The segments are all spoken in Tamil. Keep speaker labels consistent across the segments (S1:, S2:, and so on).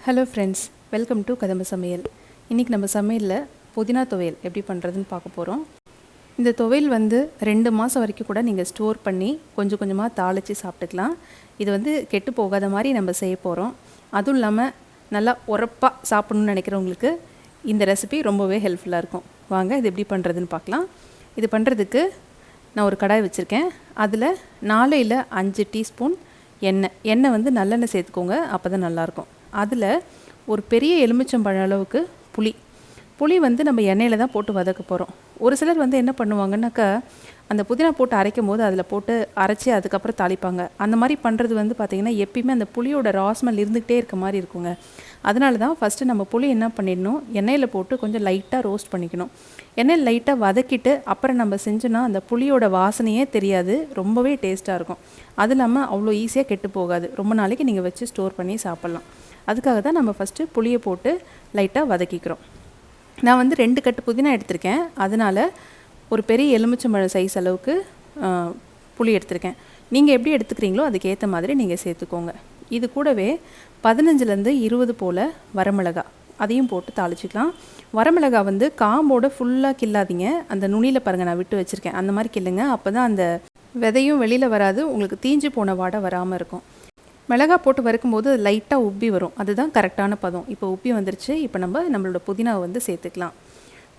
S1: ஹலோ ஃப்ரெண்ட்ஸ், வெல்கம் டு கதம்ப சமையல். இன்றைக்கி நம்ம சமையலில் புதினா துவையல் எப்படி பண்ணுறதுன்னு பார்க்க போகிறோம். இந்த துவையல் 2 மாதம் வரைக்கும் கூட நீங்கள் ஸ்டோர் பண்ணி கொஞ்சம் கொஞ்சமாக தாளித்து சாப்பிட்டுக்கலாம். இது கெட்டு போகாத மாதிரி நம்ம செய்ய போகிறோம். அதுவும் இல்லாமல் நல்லா உரப்பாக சாப்பிட்ணுன்னு நினைக்கிறவங்களுக்கு இந்த ரெசிபி ரொம்பவே ஹெல்ப்ஃபுல்லாக இருக்கும். வாங்க இது எப்படி பண்ணுறதுன்னு பார்க்கலாம். இது பண்ணுறதுக்கு நான் ஒரு கடாய் வச்சுருக்கேன். அதில் 4 இல்லை 5 டீஸ்பூன் எண்ணெய் நல்லெண்ணெய் சேர்த்துக்கோங்க, அப்போ தான் நல்லாயிருக்கும். அதில் ஒரு பெரிய எலுமிச்சம்பழம் அளவுக்கு புளி நம்ம எண்ணெயில் தான் போட்டு வதக்க போகிறோம். ஒரு சிலர் என்ன பண்ணுவாங்கன்னாக்கா, அந்த புதினா போட்டு அரைக்கும் போது அதில் போட்டு அரைச்சி அதுக்கப்புறம் தாளிப்பாங்க. அந்த மாதிரி பண்ணுறது பார்த்திங்கன்னா எப்பயுமே அந்த புளியோட ராஸ்மெல் இருந்துகிட்டே இருக்க மாதிரி இருக்குங்க. அதனால தான் ஃபஸ்ட்டு நம்ம புளி என்ன பண்ணிடணும், எண்ணெயில் போட்டு கொஞ்சம் லைட்டாக ரோஸ்ட் பண்ணிக்கணும். எண்ணெயில் லைட்டாக வதக்கிட்டு அப்புறம் நம்ம செஞ்சோன்னா அந்த புளியோட வாசனையே தெரியாது, ரொம்பவே டேஸ்ட்டாக இருக்கும். அது இல்லாமல் அவ்வளோ ஈஸியாக கெட்டு போகாது, ரொம்ப நாளைக்கு நீங்கள் வச்சு ஸ்டோர் பண்ணி சாப்பிட்லாம். அதுக்காக தான் நம்ம ஃபஸ்ட்டு புளியை போட்டு லைட்டாக வதக்கிக்கிறோம். நான் 2 கட்டு புதினா எடுத்திருக்கேன். அதனால் ஒரு பெரிய எலுமிச்சம்பழம் சைஸ் அளவுக்கு புளி எடுத்திருக்கேன். நீங்கள் எப்படி எடுத்துக்கிறீங்களோ அதுக்கேற்ற மாதிரி நீங்கள் சேர்த்துக்கோங்க. இது கூடவே 15லேருந்து 20 போல் வரமிளகா, அதையும் போட்டு தாளிச்சிக்கலாம். வரமிளகா காம்போட ஃபுல்லாக கில்லாதீங்க, அந்த நுனியில் பாருங்கள் நான் விட்டு வச்சுருக்கேன், அந்த மாதிரி கில்லுங்க. அப்போ தான் அந்த விதையும் வெளியில் வராது, உங்களுக்கு தீஞ்சு போன வாடை வராமல் இருக்கும். மிளகா போட்டு வறுக்கும்போது அது லைட்டாக உப்பி வரும், அதுதான் கரெக்டான பதம். இப்போ உப்பி வந்துருச்சு. இப்போ நம்மளோட புதினாவை சேர்த்துக்கலாம்.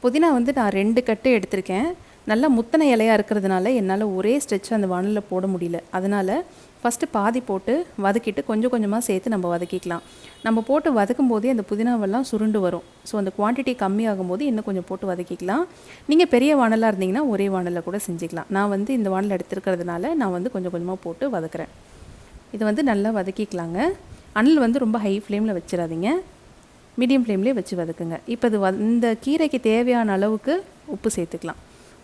S1: புதினா நான் 2 கட்டு எடுத்திருக்கேன். நல்லா முத்தனை இலையாக இருக்கிறதுனால என்னால் ஒரே ஸ்ட்ரெச் அந்த வானலில் போட முடியல. அதனால் ஃபஸ்ட்டு பாதி போட்டு வதக்கிட்டு கொஞ்சம் கொஞ்சமாக சேர்த்து நம்ம வதக்கிக்கலாம். நம்ம போட்டு வதக்கும் போதே அந்த புதினாவெல்லாம் சுருண்டு வரும். ஸோ அந்த குவான்டிட்டி கம்மியாகும் போது இன்னும் கொஞ்சம் போட்டு வதக்கிக்கலாம். நீங்கள் பெரிய வானலாக இருந்தீங்கன்னா ஒரே வானலில் கூட செஞ்சுக்கலாம். நான் இந்த வானல் எடுத்துருக்கிறதுனால நான் கொஞ்சம் கொஞ்சமாக போட்டு வதக்குறேன். இது நல்லா வதக்கிக்கலாங்க. அனல் ரொம்ப ஹை ஃப்ளேமில் வச்சிடாதீங்க, மீடியம் ஃப்ளேம்லேயே வச்சு வதக்குங்க. இப்போ இது இந்த கீரைக்கு தேவையான அளவுக்கு உப்பு சேர்த்துக்கலாம்.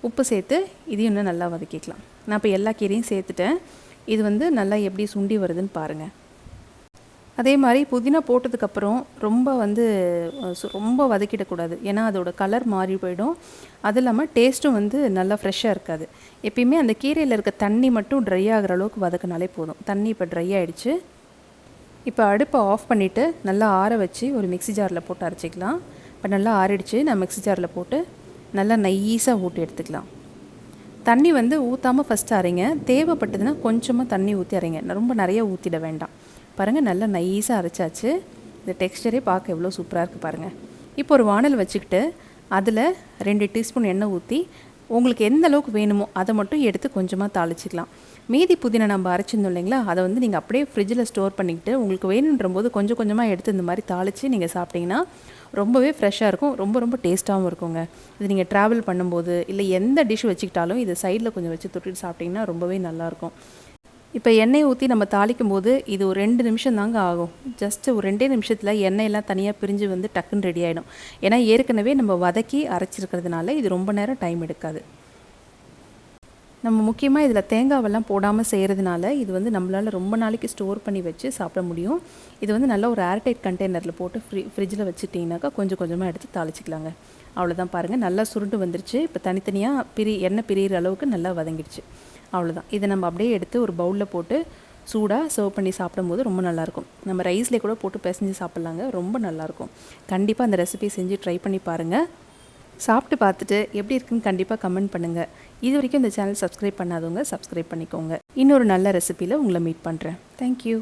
S1: உப்பு சேர்த்து இதையும் இன்னும் நல்லா வதக்கிக்கலாம். நான் இப்போ எல்லா கீரையும் சேர்த்துட்டேன். இது நல்லா எப்படி சுண்டி வருதுன்னு பாருங்கள். அதே மாதிரி புதினா போட்டதுக்கப்புறம் ரொம்ப வதக்கிடக்கூடாது, ஏன்னா அதோட கலர் மாறி போயிடும். அது இல்லாமல் டேஸ்ட்டும் நல்லா ஃப்ரெஷ்ஷாக இருக்காது. எப்பயுமே அந்த கீரையில் இருக்க தண்ணி மட்டும் ட்ரை ஆகிற அளவுக்கு வதக்கினாலே போதும். தண்ணி இப்போ ட்ரை ஆகிடுச்சு. இப்போ அடுப்பை ஆஃப் பண்ணிவிட்டு நல்லா ஆற வச்சு ஒரு மிக்ஸி ஜாரில் போட்டு அரைச்சிக்கலாம். இப்போ நல்லா ஆறிடுச்சு. நான் மிக்ஸி ஜாரில் போட்டு நல்லா நைஸாக ஊட்டி எடுத்துக்கலாம். தண்ணி ஊற்றாமல் ஃபஸ்ட்டு அரைங்க, தேவைப்பட்டதுன்னா கொஞ்சமாக தண்ணி ஊற்றி அரைங்க, ரொம்ப நிறைய ஊற்றிட வேண்டாம். பாருங்கள், நல்லா நைஸாக அரைச்சாச்சு. இந்த டெக்ஸ்டரே பார்க்க எவ்வளோ சூப்பராக இருக்குது பாருங்கள். இப்போ ஒரு வானல் வச்சுக்கிட்டு அதில் 2 டீஸ்பூன் எண்ணெய் ஊற்றி உங்களுக்கு எந்த அளவுக்கு வேணுமோ அதை மட்டும் எடுத்து கொஞ்சமாக தாளிச்சிக்கலாம். மீதி புதினா நம்ம அரைச்சிருந்தோம் இல்லைங்களா, அதை நீங்கள் அப்படியே ஃப்ரிட்ஜில் ஸ்டோர் பண்ணிக்கிட்டு உங்களுக்கு வேணுன்ற போது கொஞ்சம் கொஞ்சமாக எடுத்து இந்த மாதிரி தாளித்து நீங்கள் சாப்பிட்டிங்கன்னா ரொம்பவே ஃப்ரெஷ்ஷாக இருக்கும், ரொம்ப டேஸ்ட்டாகவும் இருக்குங்க. இது நீங்கள் ட்ராவல் பண்ணும்போது இல்லை எந்த டிஷ் வச்சுக்கிட்டாலும் இது சைடில் கொஞ்சம் வச்சு தொட்டிட்டு சாப்பிட்டிங்கன்னா ரொம்பவே நல்லாயிருக்கும். இப்போ எண்ணெய் ஊற்றி நம்ம தாளிக்கும் போது இது ஒரு 2 நிமிஷம் தாங்க ஆகும். ஜஸ்ட்டு ஒரு 2 நிமிஷத்தில் எண்ணெயெல்லாம் தனியாக பிரிஞ்சு டக்குன்னு ரெடி ஆகிடும். ஏன்னா ஏற்கனவே நம்ம வதக்கி அரைச்சிருக்கிறதுனால இது ரொம்ப நேரம் டைம் எடுக்காது. நம்ம முக்கியமாக இதில் தேங்காவெல்லாம் போடாமல் செய்கிறதுனால இது நம்மளால் ரொம்ப நாளைக்கு ஸ்டோர் பண்ணி வச்சு சாப்பிட முடியும். இது நல்ல ஒரு ஏர்டைட் கண்டெய்னரில் போட்டு ஃப்ரிட்ஜில் வச்சுட்டிங்கனாக்கா கொஞ்சம் கொஞ்சமாக எடுத்து தாளிச்சிக்கலாங்க. அவ்வளோதான் பாருங்கள், நல்லா சுருண்டு வந்துருச்சு. இப்போ தனித்தனியாக எண்ணெய் பிரியிற அளவுக்கு நல்லா வதங்கிடுச்சு. அவ்வளோதான். இதை நம்ம அப்படியே எடுத்து ஒரு பவுலில் போட்டு சூடாக சர்வ் பண்ணி சாப்பிடும்போது ரொம்ப நல்லாயிருக்கும். நம்ம ரைஸ்லேயே கூட போட்டு பிசைஞ்சு சாப்பிட்லாங்க, ரொம்ப நல்லாயிருக்கும். கண்டிப்பாக அந்த ரெசிபியை செஞ்சு ட்ரை பண்ணி பாருங்கள். சாப்பிட்டு பார்த்துட்டு எப்படி இருக்குன்னு கண்டிப்பாக கமெண்ட் பண்ணுங்கள். இது வரைக்கும் இந்த சேனல் சப்ஸ்கிரைப் பண்ணாதவங்க சப்ஸ்கிரைப் பண்ணிக்கோங்க. இன்னொரு நல்ல ரெசிபியில் உங்களை மீட் பண்ணுறேன். தேங்க்யூ.